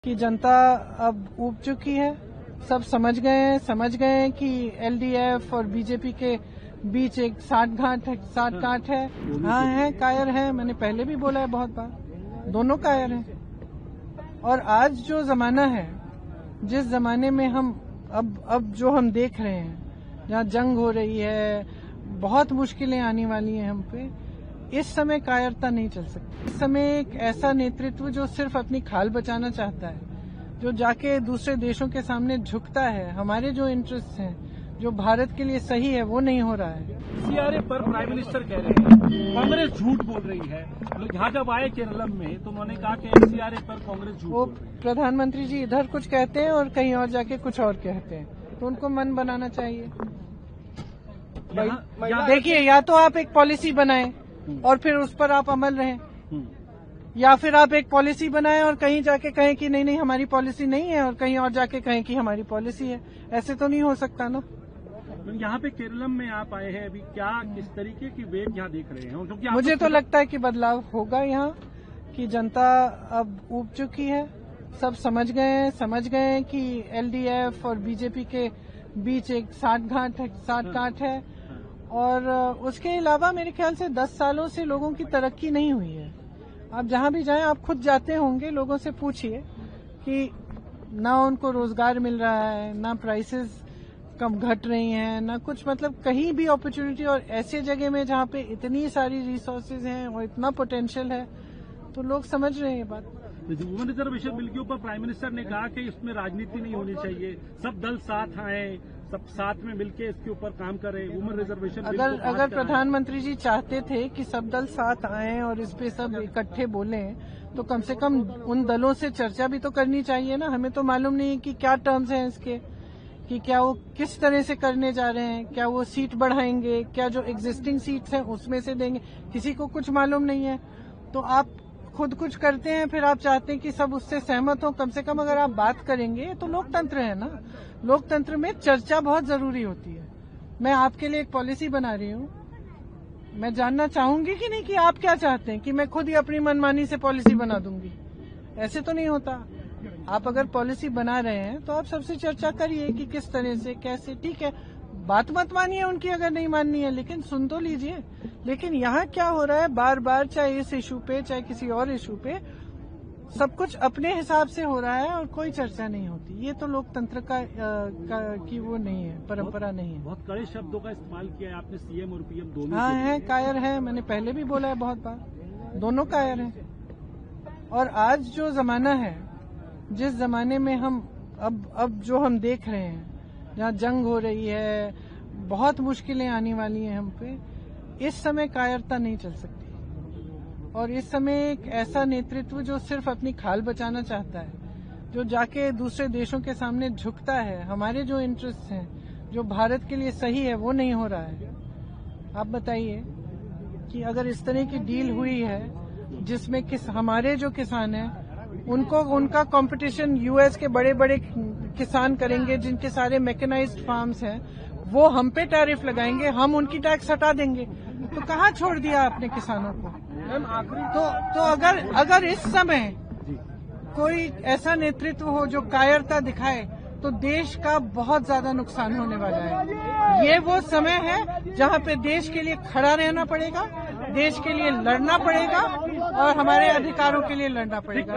कि जनता अब ऊब चुकी है। सब समझ गए हैं कि एलडीएफ और बीजेपी के बीच एक साठगांठ है। हाँ है, कायर है। मैंने पहले भी बोला है बहुत बार, दोनों कायर हैं। और आज जो जमाना है, जिस जमाने में हम अब जो हम देख रहे हैं, जहाँ जंग हो रही है, बहुत मुश्किलें आने वाली हैं हम पे, इस समय कायरता नहीं चल सकती। इस समय एक ऐसा नेतृत्व जो सिर्फ अपनी खाल बचाना चाहता है, जो जाके दूसरे देशों के सामने झुकता है, हमारे जो इंटरेस्ट हैं, जो भारत के लिए सही है, वो नहीं हो रहा है। सीआरए पर प्राइम मिनिस्टर कह रहे हैं कांग्रेस झूठ बोल रही है। यहाँ जब आए केरलम में तो उन्होंने कहा कि सीआरए पर कांग्रेस झूठ वो प्रधानमंत्री जी इधर कुछ कहते हैं और कहीं और जाके कुछ और कहते हैं, तो उनको मन बनाना चाहिए। देखिए, या तो आप एक पॉलिसी बनाएं और फिर उस पर आप अमल रहें, या फिर आप एक पॉलिसी बनाएं और कहीं जाके कहें कि नहीं हमारी पॉलिसी नहीं है, और कहीं और जाके कहें कि हमारी पॉलिसी है। ऐसे तो नहीं हो सकता ना। यहाँ पे केरलम में आप आए हैं, अभी क्या किस तरीके की वेव यहाँ देख रहे हैं? क्योंकि मुझे तो लगता है कि बदलाव होगा यहाँ, कि जनता अब ऊब चुकी है। सब समझ गए हैं कि एलडीएफ और बीजेपी के बीच एक साठगांठ है। और उसके अलावा मेरे ख्याल से 10 सालों से लोगों की तरक्की नहीं हुई है। आप जहां भी जाएं, आप खुद जाते होंगे, लोगों से पूछिए कि ना उनको रोजगार मिल रहा है, ना प्राइसेस कम घट रही हैं, ना कुछ, मतलब कहीं भी अपॉर्चुनिटी। और ऐसे जगह में जहां पे इतनी सारी रिसोर्सेज हैं और इतना पोटेंशियल है, तो लोग समझ रहे हैं ये बात। वुमेन रिजर्वेशन बिल के ऊपर प्राइम मिनिस्टर ने कहा कि इसमें राजनीति नहीं होनी चाहिए, सब दल साथ आए, सब साथ में मिलके इसके ऊपर काम करें। वुमेन रिजर्वेशन अगर प्रधानमंत्री जी चाहते थे कि सब दल साथ आएं और इस पे सब इकट्ठे बोलें, तो कम से कम उन दलों से चर्चा भी तो करनी चाहिए ना। हमें तो मालूम नहीं कि क्या टर्म्स हैं इसके, कि क्या वो किस तरह से करने जा रहे हैं, क्या वो सीट बढ़ाएंगे, क्या जो एग्जिस्टिंग सीट्स हैं उसमें से देंगे, किसी को कुछ मालूम नहीं है। तो आप खुद कुछ करते हैं, फिर आप चाहते हैं कि सब उससे सहमत हो। कम से कम अगर आप बात करेंगे, तो लोकतंत्र है ना, लोकतंत्र में चर्चा बहुत जरूरी होती है। मैं आपके लिए एक पॉलिसी बना रही हूँ, मैं जानना चाहूंगी कि नहीं कि आप क्या चाहते हैं, कि मैं खुद ही अपनी मनमानी से पॉलिसी बना दूंगी। ऐसे तो नहीं होता। आप अगर पॉलिसी बना रहे हैं तो आप सबसे चर्चा करिए कि किस तरह से, कैसे। ठीक है, बात मत मानिए उनकी अगर नहीं माननी है, लेकिन सुन तो लीजिए। लेकिन यहाँ क्या हो रहा है, बार बार, चाहे इस इशू पे चाहे किसी और इशू पे, सब कुछ अपने हिसाब से हो रहा है और कोई चर्चा नहीं होती। ये तो लोकतंत्र की वो नहीं है, परंपरा नहीं है। बहुत कड़े शब्दों का इस्तेमाल किया है आपने, सीएम और पीएम दोनों। हाँ है, कायर है। मैंने पहले भी बोला है बहुत बार, दोनों कायर हैं। और आज जो जमाना है, जिस जमाने में हम अब जो हम देख रहे हैं, जहाँ जंग हो रही है, बहुत मुश्किलें आने वाली हैं हम पे, इस समय कायरता नहीं चल सकती। और इस समय एक ऐसा नेतृत्व जो सिर्फ अपनी खाल बचाना चाहता है, जो जाके दूसरे देशों के सामने झुकता है, हमारे जो इंटरेस्ट हैं, जो भारत के लिए सही है, वो नहीं हो रहा है। आप बताइए कि अगर इस तरह की डील हुई है जिसमें हमारे जो किसान हैं उनका कंपटीशन यूएस के बड़े बड़े किसान करेंगे, जिनके सारे मैकेनाइज्ड फार्म्स हैं, वो हम पे टैरिफ लगाएंगे, हम उनकी टैक्स हटा देंगे, तो कहाँ छोड़ दिया आपने किसानों को? तो अगर इस समय कोई ऐसा नेतृत्व हो जो कायरता दिखाए, तो देश का बहुत ज्यादा नुकसान होने वाला है। ये वो समय है जहाँ पे देश के लिए खड़ा रहना पड़ेगा, देश के लिए लड़ना पड़ेगा और हमारे अधिकारों के लिए लड़ना पड़ेगा।